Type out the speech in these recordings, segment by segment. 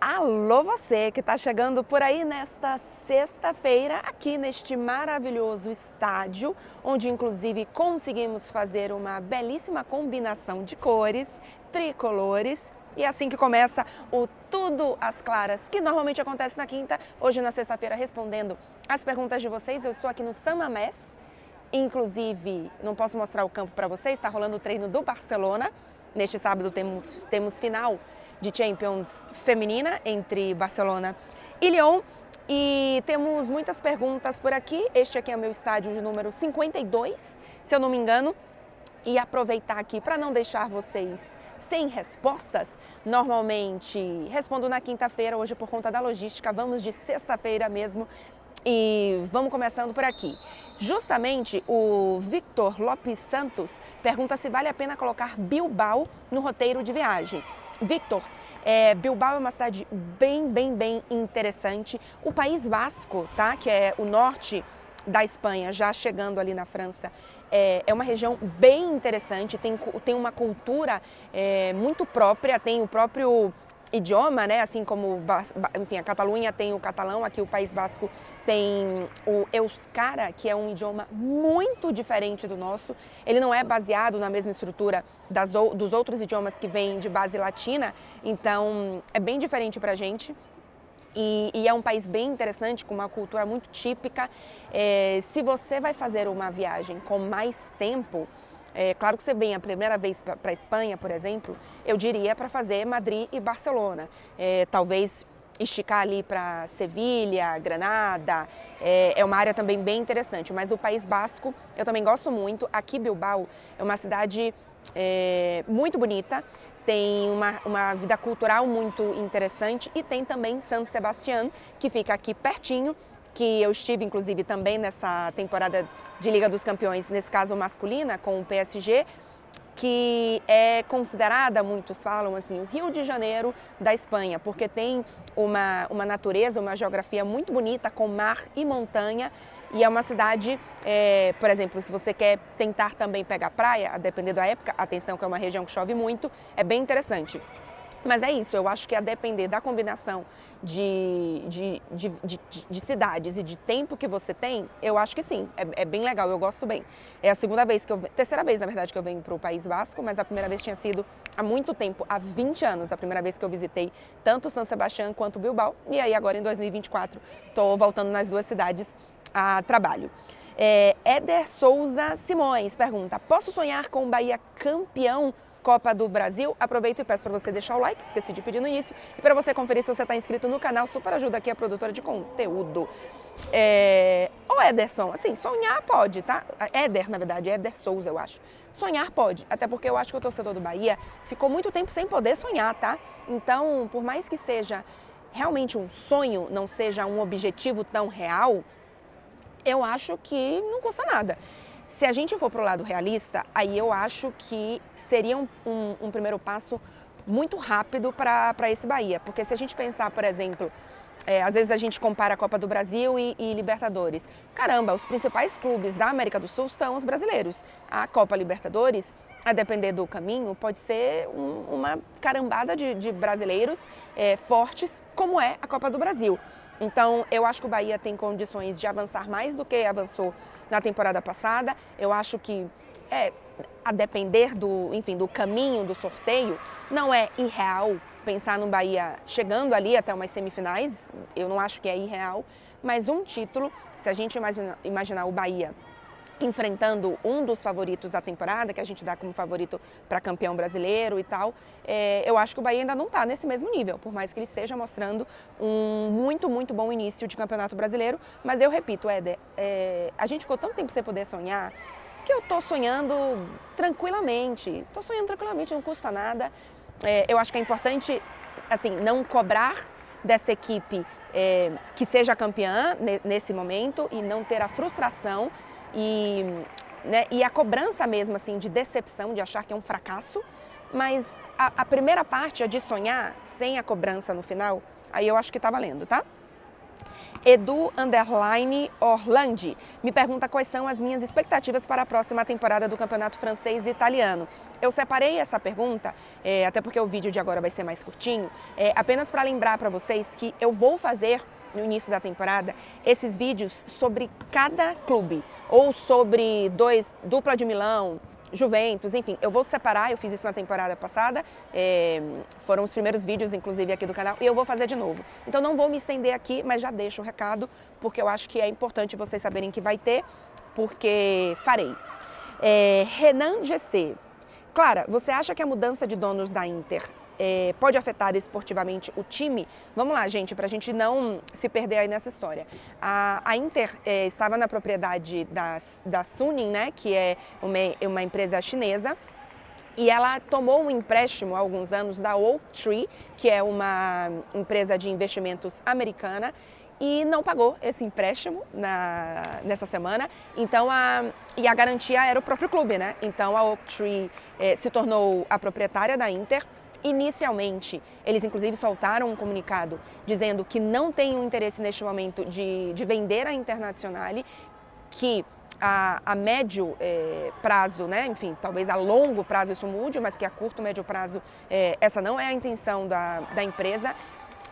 Alô você que está chegando por aí nesta sexta-feira aqui neste maravilhoso estádio, onde inclusive conseguimos fazer uma belíssima combinação de cores, tricolores. E é assim que começa o Tudo às Claras, que normalmente acontece na quinta, hoje na sexta-feira respondendo as perguntas de vocês. Eu estou aqui no San Mamés, inclusive não posso mostrar o campo para vocês, está rolando o treino do Barcelona. Neste sábado temos final de Champions feminina entre Barcelona e Lyon. E temos muitas perguntas por aqui. Este aqui é o meu estádio de número 52, se eu não me engano. E aproveitar aqui para não deixar vocês sem respostas. Normalmente respondo na quinta-feira, hoje por conta da logística, vamos de sexta-feira mesmo. E vamos começando por aqui. Justamente o Victor Lopes Santos pergunta se vale a pena colocar Bilbao no roteiro de viagem. Victor, Bilbao é uma cidade bem interessante. O País Basco, tá? Que é o norte da Espanha, já chegando ali na França, é uma região bem interessante, tem uma cultura muito própria, tem o próprio idioma, né? Assim como, enfim, a Catalunha tem o catalão, aqui o País Basco tem o euskara, que é um idioma muito diferente do nosso. Ele não é baseado na mesma estrutura dos outros idiomas que vêm de base latina, então é bem diferente pra gente. E é um país bem interessante, com uma cultura muito típica. Se você vai fazer uma viagem com mais tempo, claro que você vem a primeira vez para a Espanha, por exemplo, eu diria para fazer Madrid e Barcelona. Talvez esticar ali para Sevilha, Granada, é uma área também bem interessante. Mas o País Basco eu também gosto muito. Aqui Bilbao é uma cidade muito bonita, tem uma vida cultural muito interessante e tem também San Sebastián, que fica aqui pertinho, que eu estive inclusive também nessa temporada de Liga dos Campeões, nesse caso masculina, com o PSG, que é considerada, muitos falam assim, o Rio de Janeiro da Espanha, porque tem uma natureza, uma geografia muito bonita, com mar e montanha. E é uma cidade, por exemplo, se você quer tentar também pegar praia, a depender da época, atenção que é uma região que chove muito, é bem interessante. Mas é isso, eu acho que a depender da combinação de cidades e de tempo que você tem, eu acho que sim, é bem legal, eu gosto bem. É a terceira vez na verdade que eu venho para o País Basco, mas a primeira vez tinha sido há muito tempo, há 20 anos, a primeira vez que eu visitei tanto San Sebastián quanto Bilbao, e aí agora em 2024 estou voltando nas duas cidades a trabalho. Éder Souza Simões pergunta, posso sonhar com o Bahia campeão Copa do Brasil? Aproveito e peço para você deixar o like, esqueci de pedir no início, e para você conferir se você está inscrito no canal, super ajuda aqui a produtora de conteúdo. Ô Ederson, assim, sonhar pode, tá? Éder, na verdade, Éder Souza, eu acho. Sonhar pode, até porque eu acho que o torcedor do Bahia ficou muito tempo sem poder sonhar, tá? Então, por mais que seja realmente um sonho, não seja um objetivo tão real, eu acho que não custa nada. Se a gente for para o lado realista, aí eu acho que seria um primeiro passo muito rápido para esse Bahia. Porque se a gente pensar, por exemplo, às vezes a gente compara a Copa do Brasil e Libertadores. Caramba, os principais clubes da América do Sul são os brasileiros. A Copa Libertadores, a depender do caminho, pode ser uma carambada de brasileiros fortes, como é a Copa do Brasil. Então, eu acho que o Bahia tem condições de avançar mais do que avançou na temporada passada. Eu acho que, a depender do caminho do sorteio, não é irreal pensar no Bahia chegando ali até umas semifinais. Eu não acho que é irreal, mas um título, se a gente imaginar o Bahia enfrentando um dos favoritos da temporada, que a gente dá como favorito para campeão brasileiro e tal, eu acho que o Bahia ainda não está nesse mesmo nível, por mais que ele esteja mostrando um muito bom início de campeonato brasileiro. Mas eu repito, Éder, a gente ficou tanto tempo sem poder sonhar, que eu estou sonhando tranquilamente, não custa nada. Eu acho que é importante, assim, não cobrar dessa equipe que seja campeã nesse momento e não ter a frustração e a cobrança mesmo, assim, de decepção, de achar que é um fracasso. Mas a primeira parte, a de sonhar, sem a cobrança no final, aí eu acho que tá valendo, tá? Edu_Orlandi me pergunta quais são as minhas expectativas para a próxima temporada do Campeonato Francês e Italiano. Eu separei essa pergunta, até porque o vídeo de agora vai ser mais curtinho, apenas para lembrar para vocês que eu vou fazer no início da temporada esses vídeos sobre cada clube, ou sobre dupla de Milão, Juventus, enfim, eu vou separar, eu fiz isso na temporada passada, foram os primeiros vídeos, inclusive, aqui do canal, e eu vou fazer de novo. Então não vou me estender aqui, mas já deixo o recado, porque eu acho que é importante vocês saberem que vai ter, porque farei. Renan GC. Clara, você acha que a mudança de donos da Inter pode afetar esportivamente o time? Vamos lá, gente, para a gente não se perder aí nessa história. A Inter estava na propriedade da Suning, né, que é uma empresa chinesa, e ela tomou um empréstimo há alguns anos da Oaktree, que é uma empresa de investimentos americana, e não pagou esse empréstimo nessa semana. Então, a garantia era o próprio clube, né? Então, a Oaktree se tornou a proprietária da Inter. Inicialmente, eles inclusive soltaram um comunicado dizendo que não tem um interesse neste momento de vender a Internazionale, que a médio prazo, né, enfim, talvez a longo prazo isso mude, mas que a curto, médio prazo essa não é a intenção da empresa,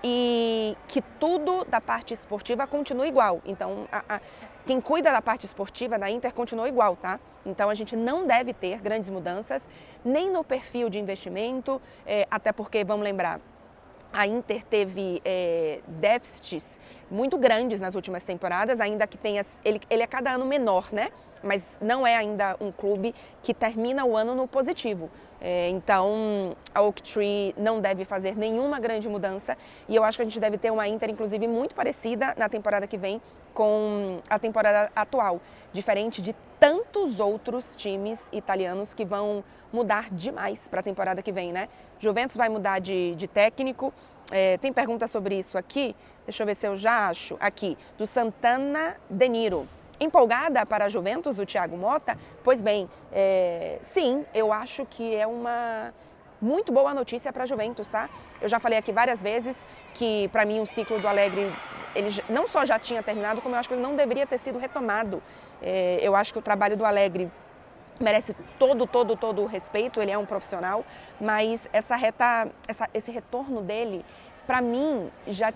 e que tudo da parte esportiva continua igual. Então, quem cuida da parte esportiva da Inter continua igual, tá? Então a gente não deve ter grandes mudanças, nem no perfil de investimento, até porque, vamos lembrar, a Inter teve déficits muito grandes nas últimas temporadas, ainda que tenha, ele é cada ano menor, né? Mas não é ainda um clube que termina o ano no positivo. Então, a Oaktree não deve fazer nenhuma grande mudança, e eu acho que a gente deve ter uma Inter, inclusive, muito parecida na temporada que vem com a temporada atual, diferente de tantos outros times italianos que vão mudar demais para a temporada que vem, né? Juventus vai mudar de técnico, tem pergunta sobre isso aqui, deixa eu ver se eu já acho, aqui, do Santana De Niro. Empolgada para a Juventus, o Thiago Motta? Pois bem, sim, eu acho que é uma muito boa notícia para a Juventus, tá? Eu já falei aqui várias vezes que, para mim, o ciclo do Allegri, ele não só já tinha terminado, como eu acho que ele não deveria ter sido retomado. Eu acho que o trabalho do Allegri merece todo o respeito, ele é um profissional, mas esse retorno dele, para mim, já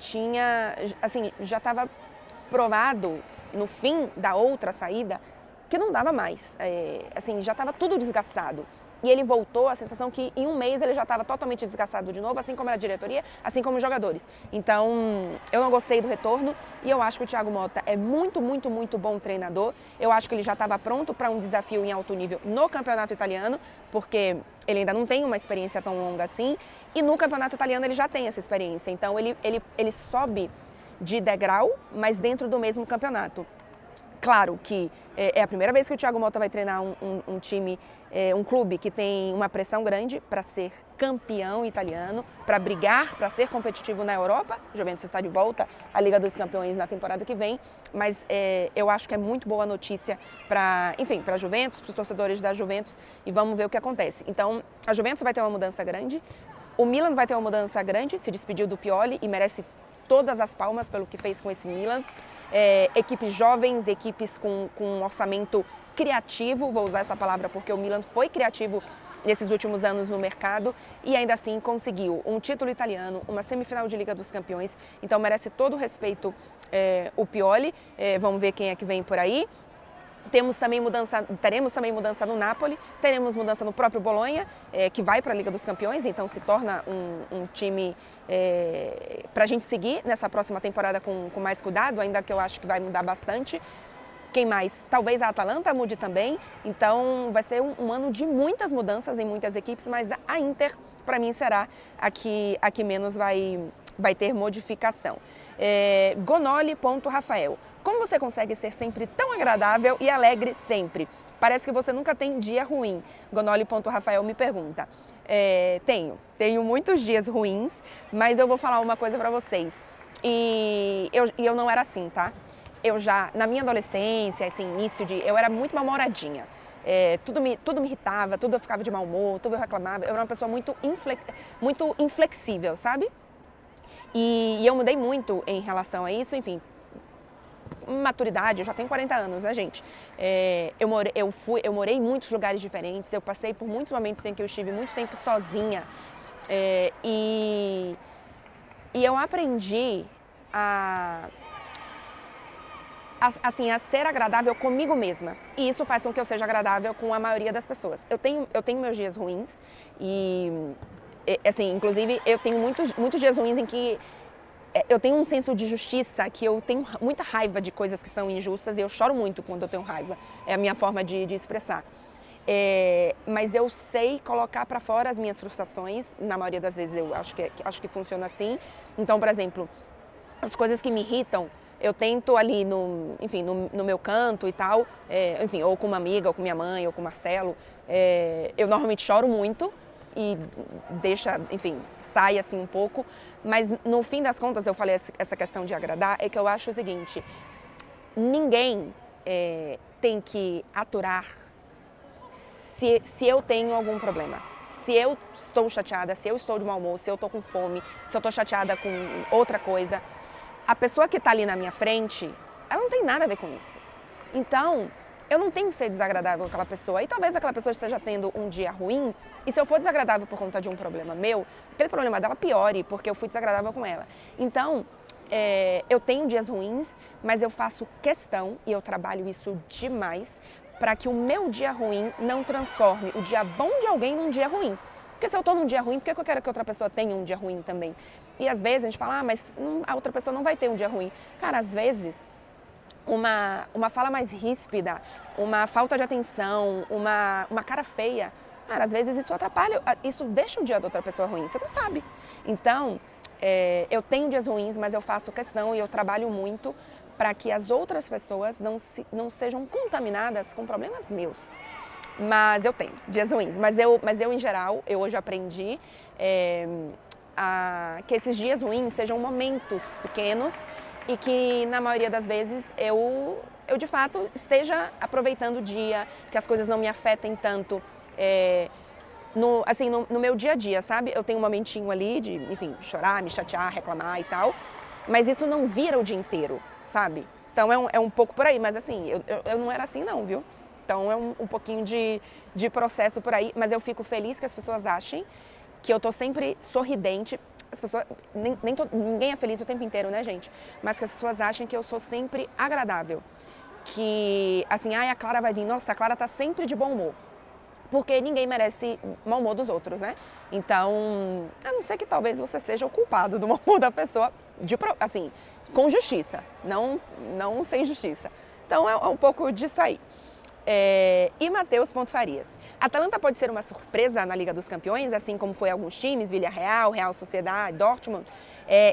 estava provado no fim da outra saída que não dava mais, já estava tudo desgastado. E ele voltou, a sensação que em um mês ele já estava totalmente desgastado de novo, assim como a diretoria, assim como os jogadores. Então, eu não gostei do retorno, e eu acho que o Thiago Motta é muito bom treinador. Eu acho que ele já estava pronto para um desafio em alto nível no campeonato italiano, porque ele ainda não tem uma experiência tão longa assim, e no campeonato italiano ele já tem essa experiência. Então, ele sobe de degrau, mas dentro do mesmo campeonato. Claro que é a primeira vez que o Thiago Motta vai treinar um time, um clube que tem uma pressão grande para ser campeão italiano, para brigar, para ser competitivo na Europa. O Juventus está de volta à Liga dos Campeões na temporada que vem, mas eu acho que é muito boa notícia para a Juventus, para os torcedores da Juventus, e vamos ver o que acontece. Então, a Juventus vai ter uma mudança grande, o Milan vai ter uma mudança grande, se despediu do Pioli e merece todas as palmas pelo que fez com esse Milan. Equipes jovens, equipes com um orçamento criativo, vou usar essa palavra porque o Milan foi criativo nesses últimos anos no mercado e ainda assim conseguiu um título italiano, uma semifinal de Liga dos Campeões, então merece todo o respeito o Pioli. Vamos ver quem é que vem por aí. Teremos também mudança no Napoli, teremos mudança no próprio Bolonha, que vai para a Liga dos Campeões, então se torna um time para a gente seguir nessa próxima temporada com mais cuidado, ainda que eu acho que vai mudar bastante. Quem mais? Talvez a Atalanta mude também, então vai ser um ano de muitas mudanças em muitas equipes, mas a Inter, para mim, será a que menos vai ter modificação. Gonoli.Rafael. Como você consegue ser sempre tão agradável e alegre sempre? Parece que você nunca tem dia ruim. Gonoli.Rafael me pergunta. Tenho muitos dias ruins, mas eu vou falar uma coisa para vocês. E eu não era assim, tá? Eu já, na minha adolescência, eu era muito mal-humoradinha. Tudo me irritava, tudo eu ficava de mau humor, tudo eu reclamava. Eu era uma pessoa muito inflexível, sabe? E eu mudei muito em relação a isso, enfim, maturidade, eu já tenho 40 anos, né, gente? Eu morei em muitos lugares diferentes, eu passei por muitos momentos em que eu estive muito tempo sozinha. E eu aprendi assim, a ser agradável comigo mesma. E isso faz com que eu seja agradável com a maioria das pessoas. Eu tenho meus dias ruins assim, inclusive, eu tenho muitos dias ruins em que eu tenho um senso de justiça, que eu tenho muita raiva de coisas que são injustas e eu choro muito quando eu tenho raiva. É a minha forma de expressar. Mas eu sei colocar para fora as minhas frustrações. Na maioria das vezes eu acho que funciona assim. Então, por exemplo, as coisas que me irritam, eu tento ali no meu canto e tal, enfim, ou com uma amiga, ou com minha mãe, ou com o Marcelo. Eu normalmente choro muito e enfim, sai assim um pouco. Mas no fim das contas, eu falei essa questão de agradar, é que eu acho o seguinte: ninguém tem que aturar se eu tenho algum problema. Se eu estou chateada, se eu estou de mau humor, se eu estou com fome, se eu estou chateada com outra coisa, a pessoa que está ali na minha frente, ela não tem nada a ver com isso. Então, eu não tenho que ser desagradável com aquela pessoa. E talvez aquela pessoa esteja tendo um dia ruim, e se eu for desagradável por conta de um problema meu, aquele problema dela piore, porque eu fui desagradável com ela. Então, eu tenho dias ruins, mas eu faço questão, e eu trabalho isso demais, para que o meu dia ruim não transforme o dia bom de alguém num dia ruim. Porque se eu estou num dia ruim, por que eu quero que outra pessoa tenha um dia ruim também? E às vezes a gente fala, mas a outra pessoa não vai ter um dia ruim. Cara, às vezes uma fala mais ríspida, uma falta de atenção, uma cara feia, cara, às vezes isso atrapalha, isso deixa o dia da outra pessoa ruim, você não sabe. Então, eu tenho dias ruins, mas eu faço questão e eu trabalho muito para que as outras pessoas não sejam contaminadas com problemas meus. Mas eu tenho dias ruins, mas eu em geral, eu hoje aprendi que esses dias ruins sejam momentos pequenos e que na maioria das vezes eu de fato esteja aproveitando o dia, que as coisas não me afetem tanto no meu dia a dia, sabe? Eu tenho um momentinho ali de, enfim, chorar, me chatear, reclamar e tal, mas isso não vira o dia inteiro, sabe? Então é um pouco por aí, mas assim, eu não era assim não, viu? Então é um pouquinho de processo por aí, mas eu fico feliz que as pessoas achem que eu tô sempre sorridente. As pessoas, ninguém é feliz o tempo inteiro, né, gente? Mas que as pessoas achem que eu sou sempre agradável. Que, assim, a Clara vai vir, nossa, a Clara tá sempre de bom humor. Porque ninguém merece mau humor dos outros, né? Então, a não ser que talvez você seja o culpado do mau humor da pessoa, assim, com justiça, não sem justiça. Então, é um pouco disso aí. E Matheus Farias. Atalanta pode ser uma surpresa na Liga dos Campeões, assim como foi alguns times, Villarreal, Real Sociedade, Dortmund.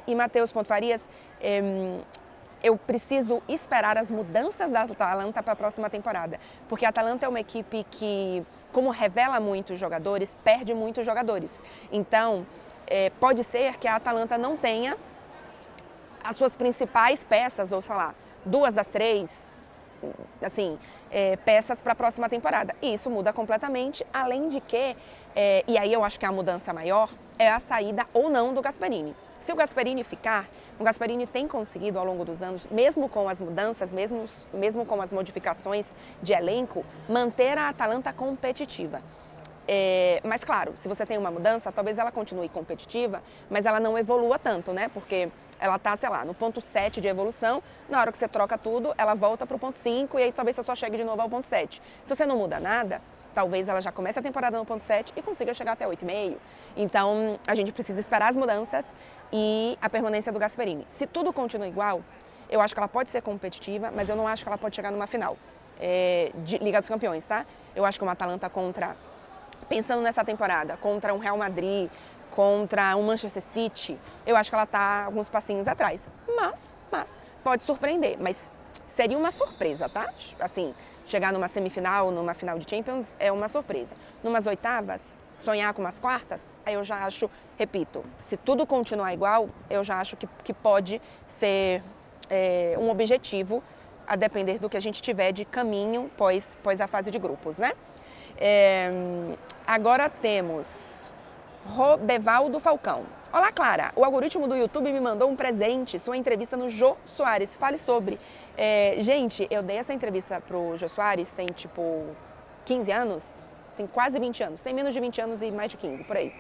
E Matheus Farias, eu preciso esperar as mudanças da Atalanta para a próxima temporada. Porque a Atalanta é uma equipe que, como revela muitos jogadores, perde muitos jogadores. Então, pode ser que a Atalanta não tenha as suas principais peças, ou sei lá, 2 das 3, assim, peças para a próxima temporada. E isso muda completamente, além de que, e aí eu acho que a mudança maior é a saída ou não do Gasperini. Se o Gasperini ficar, o Gasperini tem conseguido ao longo dos anos, mesmo com as mudanças, mesmo com as modificações de elenco, manter a Atalanta competitiva. Mas claro, se você tem uma mudança, talvez ela continue competitiva, mas ela não evolua tanto, né? Porque ela está, sei lá, no ponto 7 de evolução, na hora que você troca tudo, ela volta para o ponto 5 e aí talvez você só chegue de novo ao ponto 7. Se você não muda nada, talvez ela já comece a temporada no ponto 7 e consiga chegar até 8,5. Então, a gente precisa esperar as mudanças e a permanência do Gasperini. Se tudo continua igual, eu acho que ela pode ser competitiva, mas eu não acho que ela pode chegar numa final de Liga dos Campeões, tá? Eu acho que uma Atalanta pensando nessa temporada, contra um Real Madrid, contra um Manchester City, eu acho que ela está alguns passinhos atrás. Mas pode surpreender, mas seria uma surpresa, tá? Assim, chegar numa semifinal, numa final de Champions é uma surpresa. Numas oitavas, sonhar com umas quartas, aí eu já acho, repito, se tudo continuar igual, eu já acho que pode ser um objetivo, a depender do que a gente tiver de caminho pós a fase de grupos, né? Agora temos Robevaldo Falcão. Olá, Clara. O algoritmo do YouTube me mandou um presente, sua entrevista no Jô Soares. Fale sobre. Gente, eu dei essa entrevista pro Jô Soares tem, 15 anos? Tem quase 20 anos. Tem menos de 20 anos e mais de 15, por aí.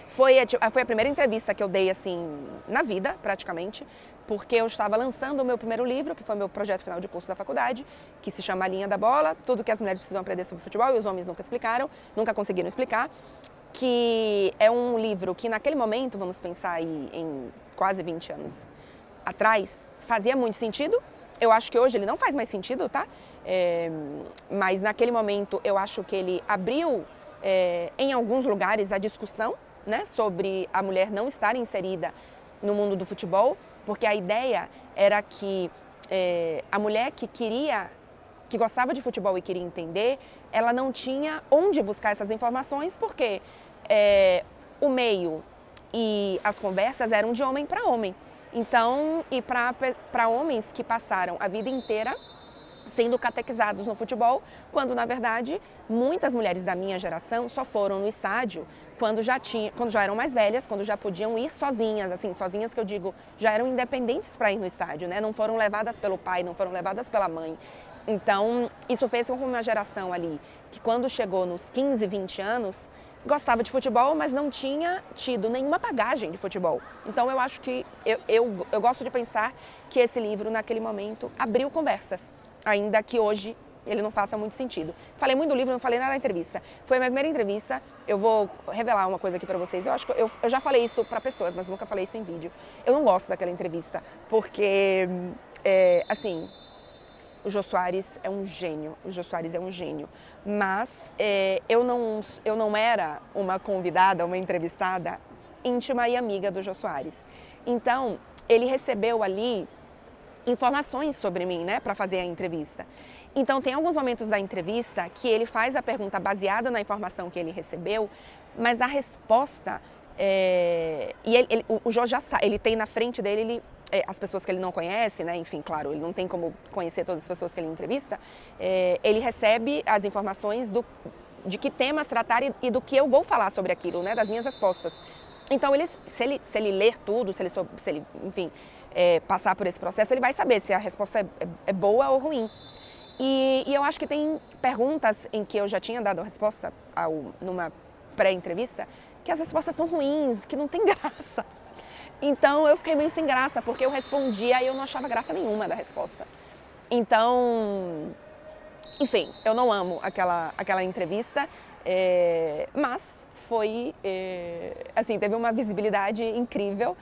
Foi a primeira entrevista que eu dei, assim, na vida, praticamente, porque eu estava lançando o meu primeiro livro, que foi meu projeto final de curso da faculdade, que se chama A Linha da Bola, tudo que as mulheres precisam aprender sobre futebol e os homens nunca explicaram, nunca conseguiram explicar, que é um livro que naquele momento, vamos pensar aí em quase 20 anos atrás, fazia muito sentido. Eu acho que hoje ele não faz mais sentido, tá? Mas naquele momento eu acho que ele abriu em alguns lugares a discussão, né, sobre a mulher não estar inserida no mundo do futebol, porque a ideia era que a mulher que gostava de futebol e queria entender, ela não tinha onde buscar essas informações, porque o meio e as conversas eram de homem para homem. Então, e para homens que passaram a vida inteira sendo catequizados no futebol, quando na verdade muitas mulheres da minha geração só foram no estádio quando já eram mais velhas, quando já podiam ir sozinhas, assim, sozinhas que eu digo, já eram independentes para ir no estádio, né? Não foram levadas pelo pai, não foram levadas pela mãe. Então, isso fez com que uma geração ali, que quando chegou nos 15, 20 anos, gostava de futebol, mas não tinha tido nenhuma bagagem de futebol. Então, eu acho que, eu gosto de pensar que esse livro, naquele momento, abriu conversas, ainda que hoje ele não faça muito sentido. Falei muito do livro, não falei nada da entrevista. Foi a minha primeira entrevista, eu vou revelar uma coisa aqui pra vocês. Eu acho que eu já falei isso pra pessoas, mas nunca falei isso em vídeo. Eu não gosto daquela entrevista, porque, assim, o Jô Soares é um gênio, mas eu não era uma convidada, uma entrevistada íntima e amiga do Jô Soares. Então, ele recebeu ali informações sobre mim, né, para fazer a entrevista. Então, tem alguns momentos da entrevista que ele faz a pergunta baseada na informação que ele recebeu, mas a resposta, o Jô já sabe, ele tem na frente dele, as pessoas que ele não conhece, né, enfim, claro, ele não tem como conhecer todas as pessoas que ele entrevista, ele recebe as informações de que temas tratar e do que eu vou falar sobre aquilo, né, das minhas respostas. Então, se ele ler tudo, se ele enfim, passar por esse processo, ele vai saber se a resposta é boa ou ruim. E eu acho que tem perguntas em que eu já tinha dado a resposta numa pré-entrevista, que as respostas são ruins, que não tem graça. Então, eu fiquei meio sem graça, porque eu respondia e eu não achava graça nenhuma da resposta. Então, enfim, eu não amo aquela entrevista, mas foi, assim, teve uma visibilidade incrível.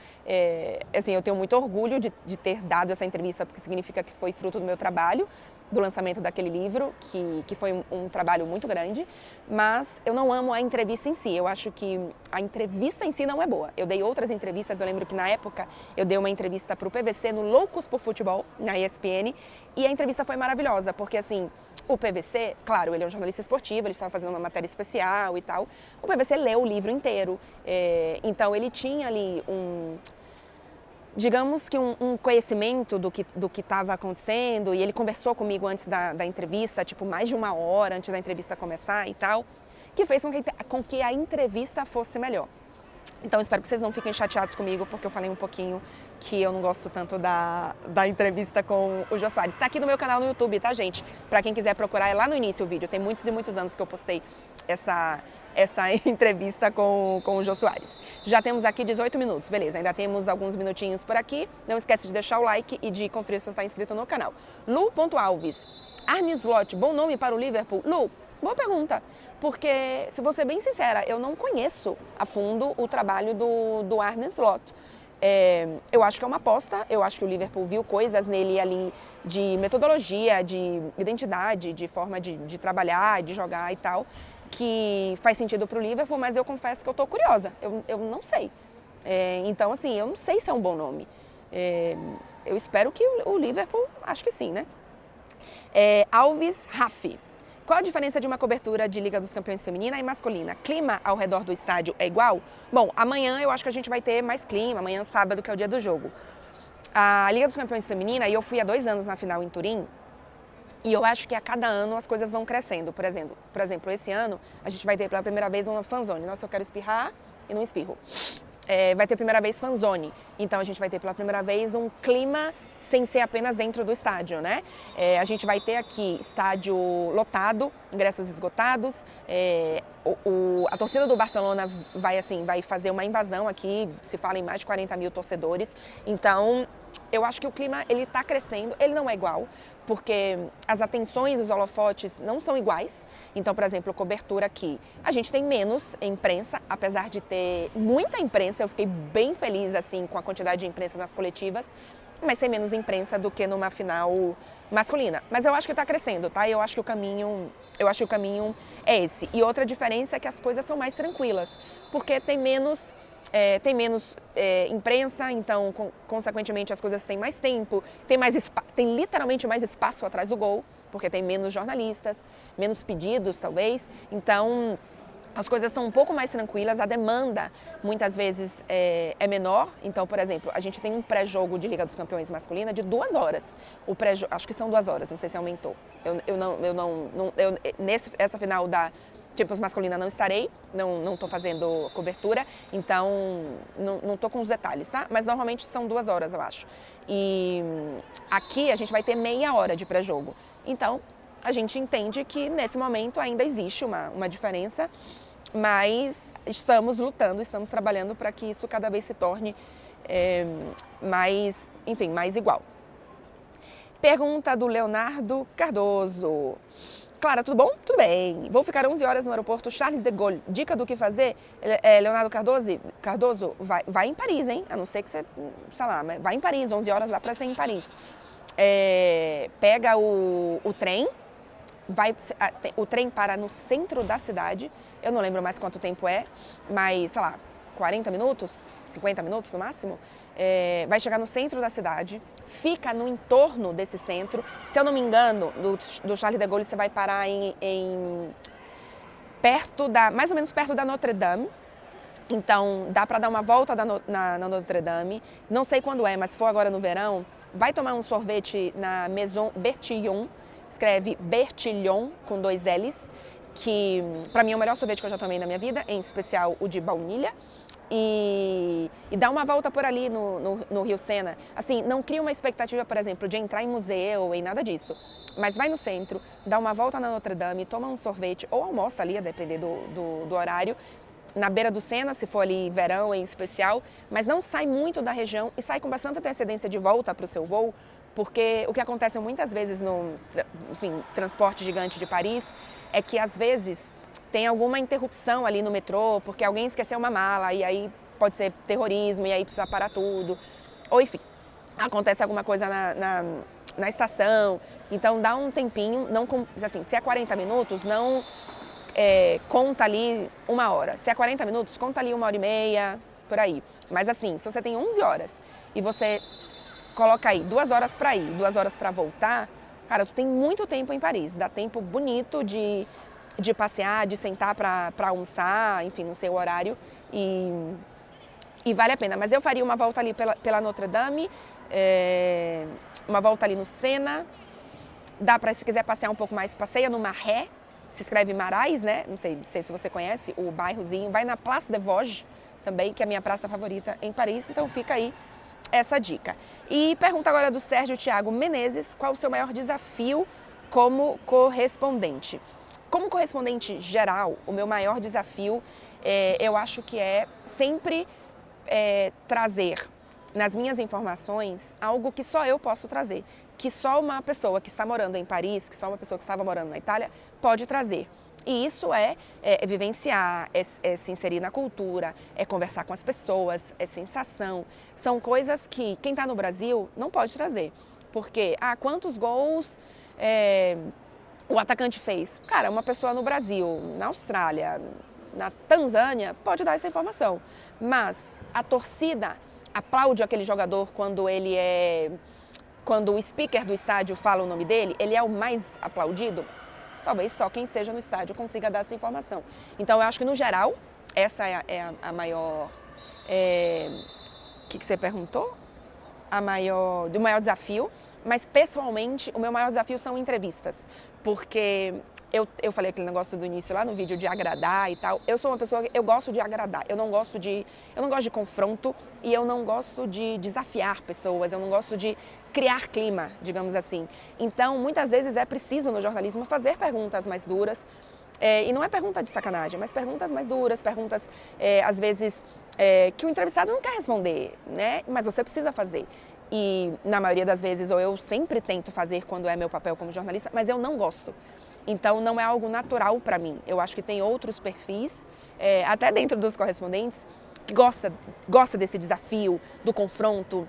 Assim, eu tenho muito orgulho de ter dado essa entrevista, porque significa que foi fruto do meu trabalho, do lançamento daquele livro, que foi um trabalho muito grande, mas eu não amo a entrevista em si. Eu acho que a entrevista em si não é boa. Eu dei outras entrevistas, eu lembro que na época eu dei uma entrevista para o PVC no Loucos por Futebol, na ESPN, e a entrevista foi maravilhosa, porque assim, o PVC, claro, ele é um jornalista esportivo, ele estava fazendo uma matéria especial e tal, o PVC leu o livro inteiro, então ele tinha ali digamos que um conhecimento do que estava acontecendo, e ele conversou comigo antes da entrevista, tipo, mais de uma hora antes da entrevista começar e tal, que fez com que a entrevista fosse melhor. Então, espero que vocês não fiquem chateados comigo, porque eu falei um pouquinho que eu não gosto tanto da entrevista com o Jô Soares. Está aqui no meu canal no YouTube, tá, gente? Para quem quiser procurar, é lá no início o vídeo. Tem muitos e muitos anos que eu postei essa entrevista com o Jô Soares. Já temos aqui 18 minutos, beleza, ainda temos alguns minutinhos por aqui. Não esquece de deixar o like e de conferir se você está inscrito no canal. Lu.Alves, Arne Slot, bom nome para o Liverpool? Lu, boa pergunta, porque, se vou ser bem sincera, eu não conheço a fundo o trabalho do Arne Slot. Eu acho que é uma aposta, eu acho que o Liverpool viu coisas nele ali de metodologia, de identidade, de forma de trabalhar, de jogar e tal, que faz sentido para o Liverpool, mas eu confesso que eu estou curiosa, eu não sei. Então, assim, eu não sei se é um bom nome. Eu espero que o Liverpool, acho que sim, né? Alves Rafi. Qual a diferença de uma cobertura de Liga dos Campeões feminina e masculina? Clima ao redor do estádio é igual? Bom, amanhã eu acho que a gente vai ter mais clima, amanhã sábado, que é o dia do jogo. A Liga dos Campeões feminina, e eu fui há 2 anos na final em Turim, e eu acho que a cada ano as coisas vão crescendo. Por exemplo, esse ano a gente vai ter pela primeira vez uma fanzone. Nossa, eu quero espirrar e não espirro. vai ter primeira vez fanzone. Então a gente vai ter pela primeira vez um clima sem ser apenas dentro do estádio, né? A gente vai ter aqui estádio lotado, ingressos esgotados. A torcida do Barcelona vai fazer uma invasão aqui, se fala em mais de 40 mil torcedores. Então eu acho que o clima ele está crescendo, ele não é igual, porque as atenções, os holofotes não são iguais. Então, por exemplo, cobertura aqui. A gente tem menos imprensa, apesar de ter muita imprensa. Eu fiquei bem feliz assim com a quantidade de imprensa nas coletivas, mas tem menos imprensa do que numa final masculina. Mas eu acho que está crescendo, tá? Eu acho que o caminho é esse. E outra diferença é que as coisas são mais tranquilas, porque tem menos imprensa, então, consequentemente, as coisas têm mais tempo, tem literalmente mais espaço atrás do gol, porque tem menos jornalistas, menos pedidos, talvez. Então, as coisas são um pouco mais tranquilas, a demanda, muitas vezes, é menor. Então, por exemplo, a gente tem um pré-jogo de Liga dos Campeões masculina de 2 horas. Acho que são 2 horas, não sei se aumentou. Essa final da Champions masculina não estarei, não estou fazendo cobertura, então não estou com os detalhes, tá? Mas normalmente são 2 horas, eu acho. E aqui a gente vai ter meia hora de pré-jogo. Então a gente entende que nesse momento ainda existe uma diferença, mas estamos lutando, estamos trabalhando para que isso cada vez se torne mais igual. Pergunta do Leonardo Cardoso. Clara, tudo bom? Tudo bem. Vou ficar 11 horas no aeroporto Charles de Gaulle. Dica do que fazer? Leonardo Cardoso, vai em Paris, hein? A não ser que você, sei lá, mas vai em Paris, 11 horas lá para ser em Paris. Pega o trem, o trem para no centro da cidade. Eu não lembro mais quanto tempo é, mas, sei lá, 40 minutos, 50 minutos no máximo. Vai chegar no centro da cidade, fica no entorno desse centro. Se eu não me engano, do Charles de Gaulle você vai parar mais ou menos perto da Notre Dame. Então dá para dar uma volta na Notre Dame. Não sei quando mas se for agora no verão, vai tomar um sorvete na Maison Bertillon. Escreve Bertillon com 2 L's, que para mim é o melhor sorvete que eu já tomei na minha vida, em especial o de baunilha. E dá uma volta por ali no Rio Sena. Assim, não cria uma expectativa, por exemplo, de entrar em museu e nada disso. Mas vai no centro, dá uma volta na Notre Dame, toma um sorvete ou almoça ali, a depender do horário, na beira do Sena, se for ali verão em especial, mas não sai muito da região e sai com bastante antecedência de volta para o seu voo, porque o que acontece muitas vezes no transporte gigante de Paris é que às vezes tem alguma interrupção ali no metrô, porque alguém esqueceu uma mala e aí pode ser terrorismo e aí precisa parar tudo. Ou enfim, acontece alguma coisa na estação. Então dá um tempinho, assim, se é 40 minutos, não conta ali 1 hora. Se é 40 minutos, conta ali 1h30, por aí. Mas assim, se você tem 11 horas e você coloca aí 2 horas para ir, 2 horas para voltar, cara, tu tem muito tempo em Paris. Dá tempo bonito de passear, de sentar para almoçar, enfim, no seu horário, e vale a pena. Mas eu faria uma volta ali pela Notre Dame, uma volta ali no Sena. Dá para, se quiser passear um pouco mais, passeia no Marais, se escreve Marais, né? Não sei se você conhece o bairrozinho. Vai na Place des Vosges também, que é a minha praça favorita em Paris, então fica aí essa dica. E pergunta agora do Sérgio Thiago Menezes, qual o seu maior desafio como correspondente? Como correspondente geral, o meu maior desafio, eu acho que é sempre trazer nas minhas informações algo que só eu posso trazer, que só uma pessoa que está morando em Paris, que só uma pessoa que estava morando na Itália pode trazer. E isso é vivenciar, é se inserir na cultura, é conversar com as pessoas, é sensação. São coisas que quem está no Brasil não pode trazer. Porque, quantos gols o atacante fez? Cara, uma pessoa no Brasil, na Austrália, na Tanzânia, pode dar essa informação. Mas a torcida aplaude aquele jogador quando quando o speaker do estádio fala o nome dele, ele é o mais aplaudido? Talvez só quem esteja no estádio consiga dar essa informação. Então, eu acho que, no geral, essa é a maior... O que você perguntou? O maior desafio. Mas, pessoalmente, o meu maior desafio são entrevistas. Porque eu falei aquele negócio do início lá no vídeo de agradar e tal. Eu sou uma pessoa que eu gosto de agradar. Eu não gosto de confronto e eu não gosto de desafiar pessoas. Eu não gosto de criar clima, digamos assim. Então, muitas vezes é preciso no jornalismo fazer perguntas mais duras. E não é pergunta de sacanagem, mas perguntas mais duras, perguntas, às vezes, que o entrevistado não quer responder, né? Mas você precisa fazer. E, na maioria das vezes, ou eu sempre tento fazer quando é meu papel como jornalista, mas eu não gosto. Então, não é algo natural para mim. Eu acho que tem outros perfis, até dentro dos correspondentes, que gosta desse desafio, do confronto,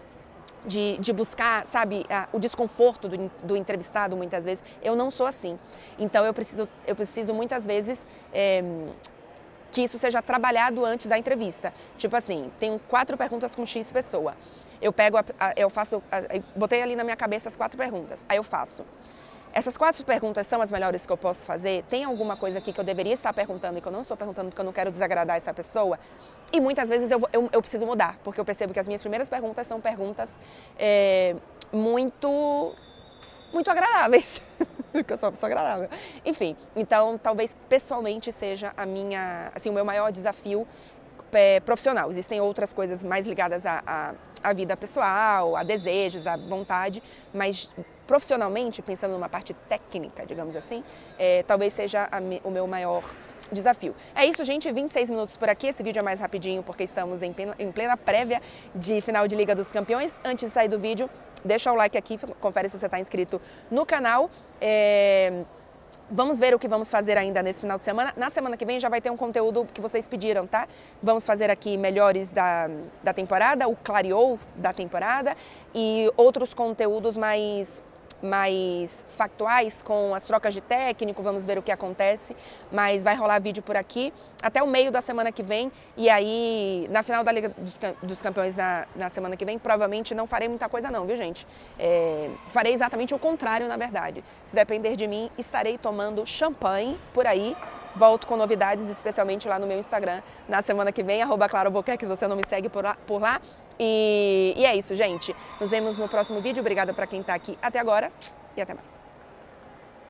de buscar, sabe, o desconforto do entrevistado muitas vezes. Eu não sou assim. Então, eu preciso muitas vezes que isso seja trabalhado antes da entrevista. Tipo assim, tenho 4 perguntas com X pessoa. Eu faço, botei ali na minha cabeça as 4 perguntas. Aí eu faço. Essas 4 perguntas são as melhores que eu posso fazer? Tem alguma coisa aqui que eu deveria estar perguntando e que eu não estou perguntando porque eu não quero desagradar essa pessoa? E muitas vezes eu preciso mudar, porque eu percebo que as minhas primeiras perguntas são perguntas muito agradáveis, porque eu sou uma pessoa agradável. Enfim, então talvez pessoalmente seja o meu maior desafio profissional. Existem outras coisas mais ligadas à vida pessoal, a desejos, à vontade, mas profissionalmente, pensando numa parte técnica, digamos assim, talvez seja o meu maior desafio. É isso, gente, 26 minutos por aqui. Esse vídeo é mais rapidinho porque estamos em plena prévia de final de Liga dos Campeões. Antes de sair do vídeo, deixa o like aqui, confere se você está inscrito no canal. Vamos ver o que vamos fazer ainda nesse final de semana. Na semana que vem já vai ter um conteúdo que vocês pediram, tá? Vamos fazer aqui melhores da temporada, o clareou da temporada e outros conteúdos mais factuais com as trocas de técnico, vamos ver o que acontece, mas vai rolar vídeo por aqui até o meio da semana que vem e aí na final da Liga dos Campeões na semana que vem provavelmente não farei muita coisa não, viu gente? Farei exatamente o contrário na verdade. Se depender de mim, estarei tomando champanhe por aí. Volto com novidades, especialmente lá no meu Instagram na semana que vem, @claroalbuquerque, se você não me segue por lá. E é isso, gente. Nos vemos no próximo vídeo. Obrigada para quem está aqui até agora e até mais.